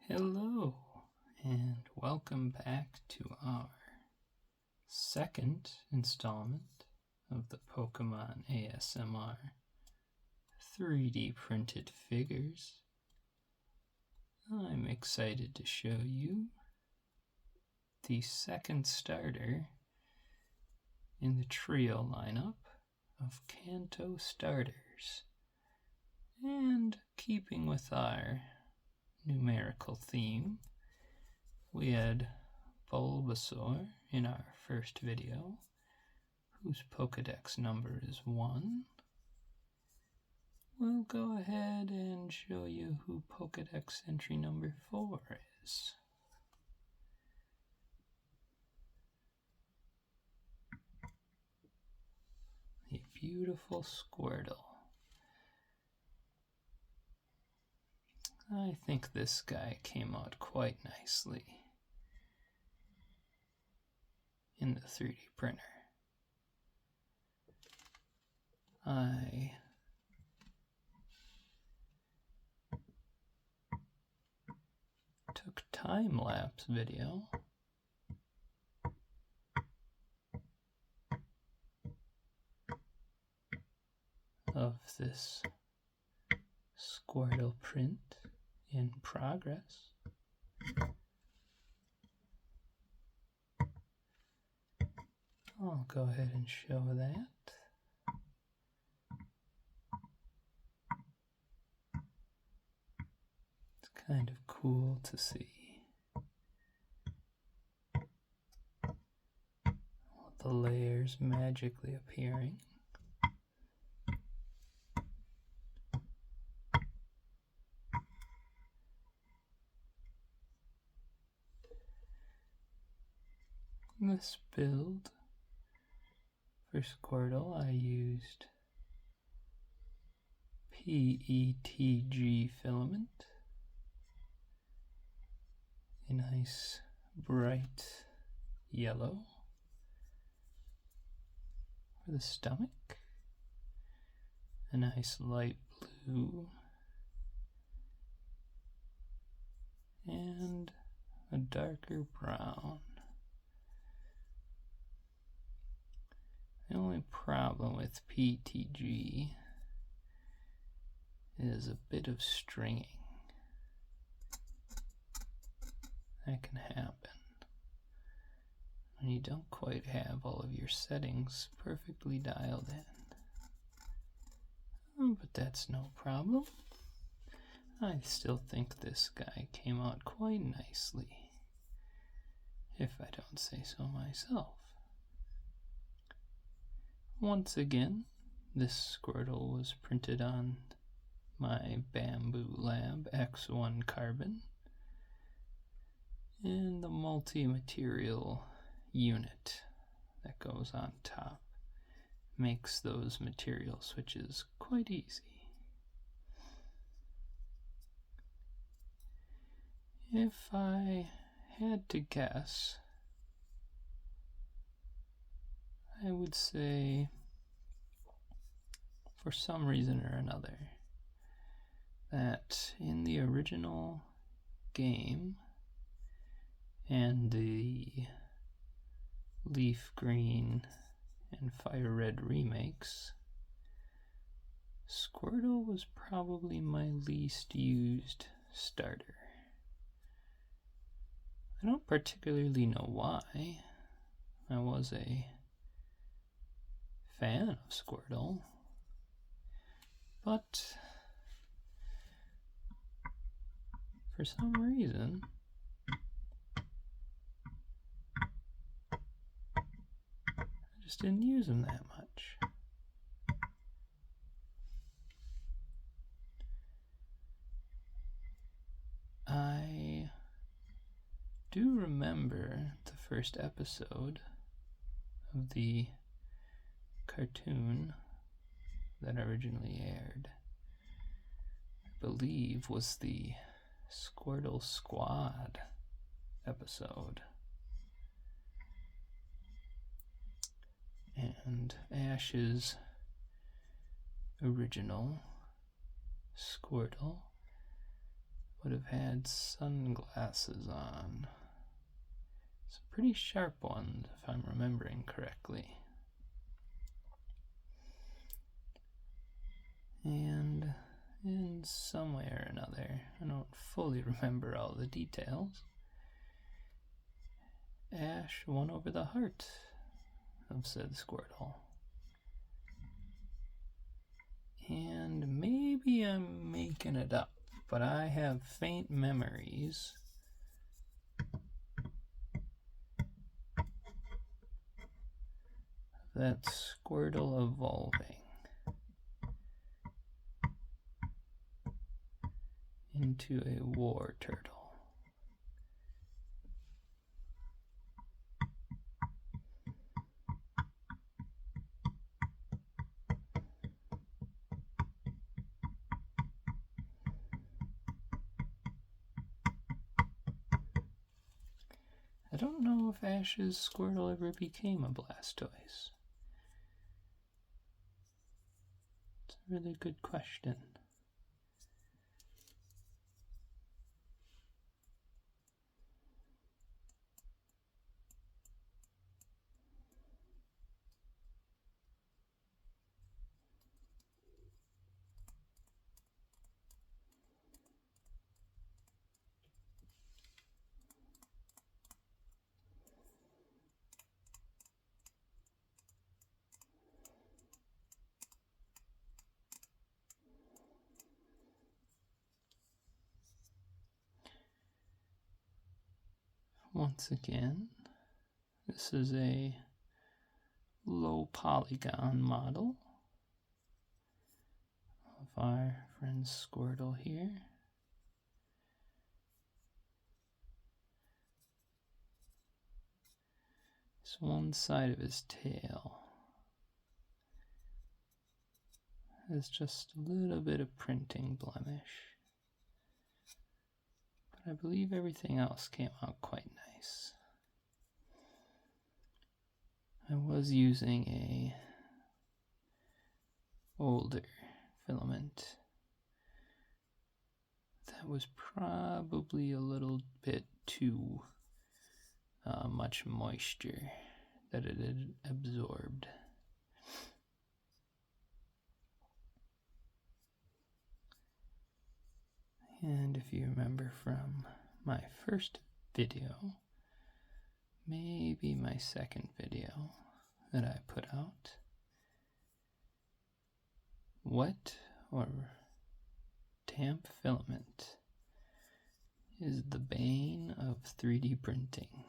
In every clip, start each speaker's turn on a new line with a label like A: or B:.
A: Hello, and welcome back to our second installment of the Pokemon ASMR 3D printed figures. I'm excited to show you the second starter in the trio lineup of Kanto starters. And keeping with our numerical theme, we had Bulbasaur in our first video, whose Pokédex number is 1. We'll go ahead and show you who Pokédex entry number 4 is. A beautiful Squirtle. I think this guy came out quite nicely in the 3D printer. I took time-lapse video of this Squirtle print in progress. I'll go ahead and show that. It's kind of cool to see all the layers magically appearing. This build for Squirtle, I used PETG filament, a nice bright yellow for the stomach, a nice light blue, and a darker brown. The only problem with PTG is a bit of stringing. That can happen when you don't quite have all of your settings perfectly dialed in. But that's no problem. I still think this guy came out quite nicely, if I don't say so myself. Once again, this Squirtle was printed on my Bamboo Lab X1 carbon, and the multi-material unit that goes on top makes those material switches quite easy. If I had to guess, I would say, for some reason or another, that in the original game and the Leaf Green and Fire Red remakes, Squirtle was probably my least used starter. I don't particularly know why. I was a fan of Squirtle, but for some reason I just didn't use him that much. I do remember the first episode of the cartoon that originally aired, I believe was the Squirtle Squad episode. And Ash's original Squirtle would have had sunglasses on. Some pretty sharp ones, if I'm remembering correctly. And in some way or another, I don't fully remember all the details, Ash won over the heart of said Squirtle. And maybe I'm making it up, but I have faint memories of that Squirtle evolving into a war turtle. I don't know if Ash's Squirtle ever became a Blastoise. It's a really good question. Once again, this is a low polygon model of our friend Squirtle here. This one side of his tail has just a little bit of printing blemish. But I believe everything else came out quite nice. I was using a older filament that was probably a little bit too much moisture that it had absorbed. And if you remember from my first video, maybe my second video that I put out, wet or damp filament is the bane of 3D printing.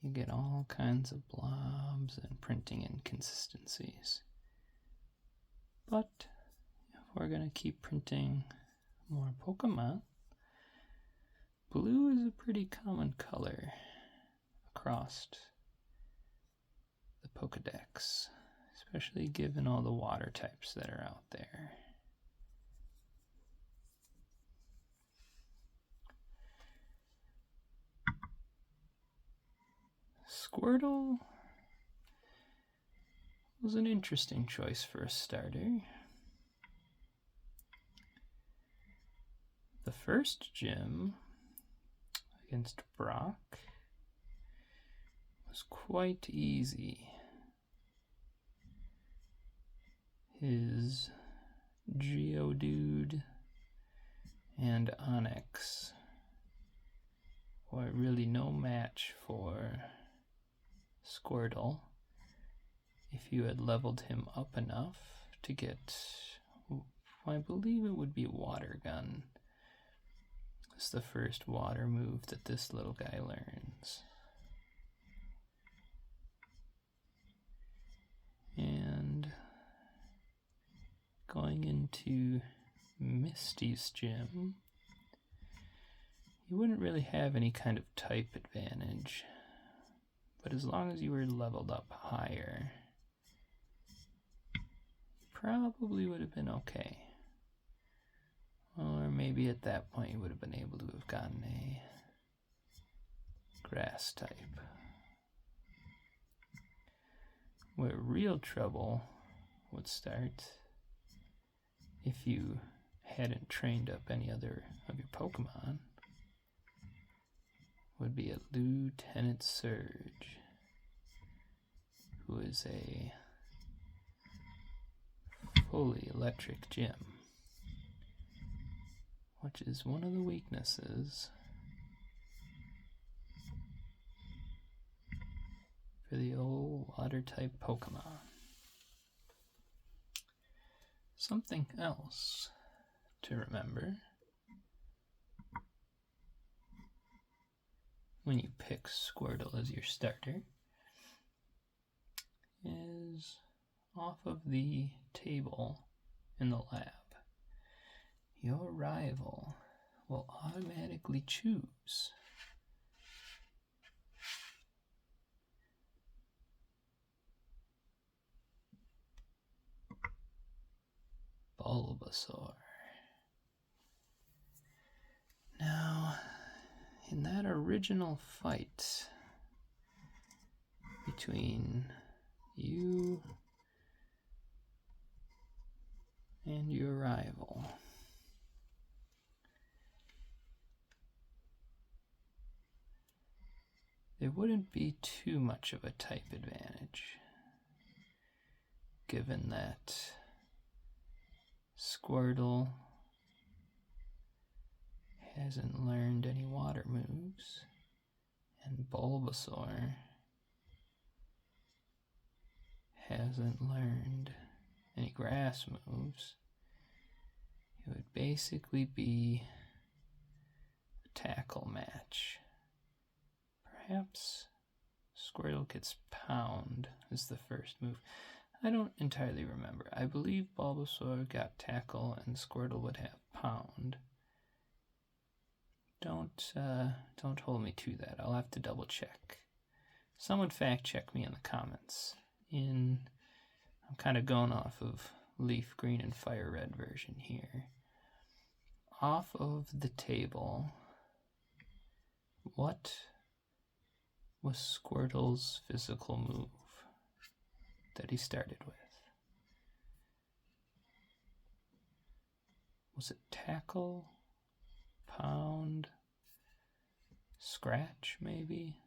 A: You get all kinds of blobs and printing inconsistencies. But if we're going to keep printing more Pokemon, blue is a pretty common color across the Pokédex, especially given all the water types that are out there. Squirtle was an interesting choice for a starter. The first gym against Brock was quite easy. His Geodude and Onix were really no match for Squirtle if you had leveled him up enough to get, I believe it would be Water Gun. It's the first water move that this little guy learns. And going into Misty's gym, you wouldn't really have any kind of type advantage. But as long as you were leveled up higher, you probably would have been okay. Or maybe at that point you would have been able to have gotten a grass type. Where real trouble would start if you hadn't trained up any other of your Pokemon, would be a Lieutenant Surge, who is a fully electric gym, which is one of the weaknesses for the old water-type Pokemon. Something else to remember when you pick Squirtle as your starter is off of the table in the lab, your rival will automatically choose Bulbasaur. Now, in that original fight between you and your rival, there wouldn't be too much of a type advantage, given that Squirtle hasn't learned any water moves, and Bulbasaur hasn't learned any grass moves. It would basically be a tackle match. Perhaps Squirtle gets Pound as the first move. I don't entirely remember. I believe Bulbasaur got Tackle and Squirtle would have Pound. Don't hold me to that. I'll have to double check. Someone fact check me in the comments. I'm kind of going off of Leaf Green and Fire Red version here. Off of the table, what was Squirtle's physical move that he started with? Was it Tackle? Pound? Scratch, maybe?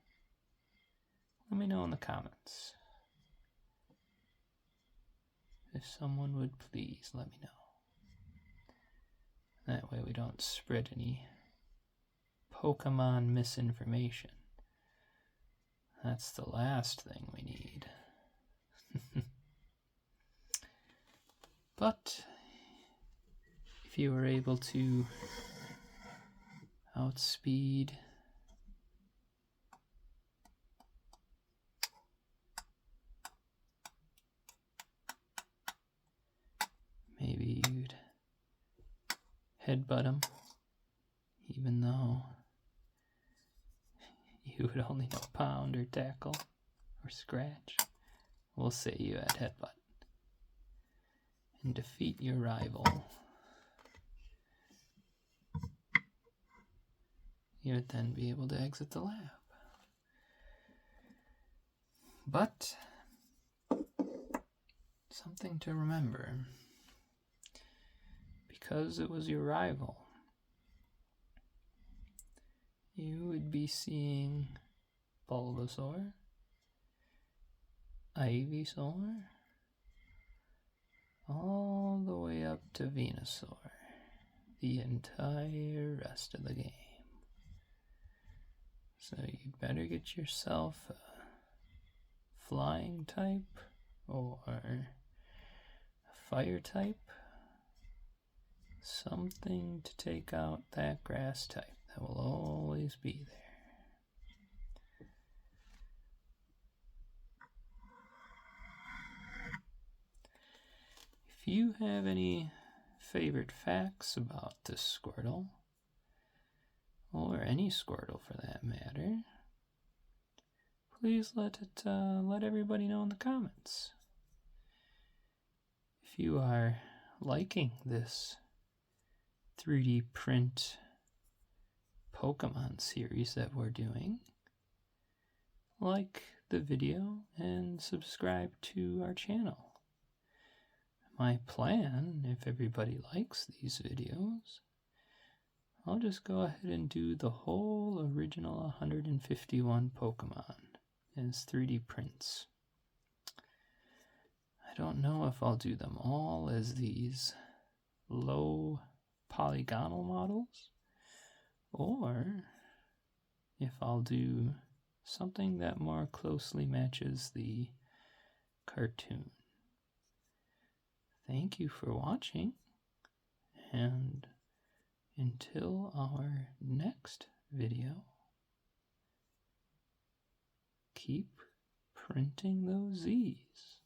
A: Let me know in the comments. If someone would please let me know. That way we don't spread any Pokemon misinformation. That's the last thing we need. But if you were able to outspeed maybe you'd headbutt him, even though you would only know Pound or Tackle or Scratch. We'll say you had headbutt and defeat your rival. You would then be able to exit the lab. But something to remember, because it was your rival, you would be seeing Bulbasaur, Ivysaur, all the way up to Venusaur, the entire rest of the game. So you'd better get yourself a flying type or a fire type, something to take out that grass type that will always be there. If you have any favorite facts about this Squirtle, or any Squirtle for that matter, please let everybody know in the comments. If you are liking this 3D print Pokemon series that we're doing, like the video and subscribe to our channel. my plan, if everybody likes these videos, I'll just go ahead and do the whole original 151 Pokemon as 3D prints. I don't know if I'll do them all as these low polygonal models, or if I'll do something that more closely matches the cartoon. Thank you for watching, and until our next video, keep printing those Z's.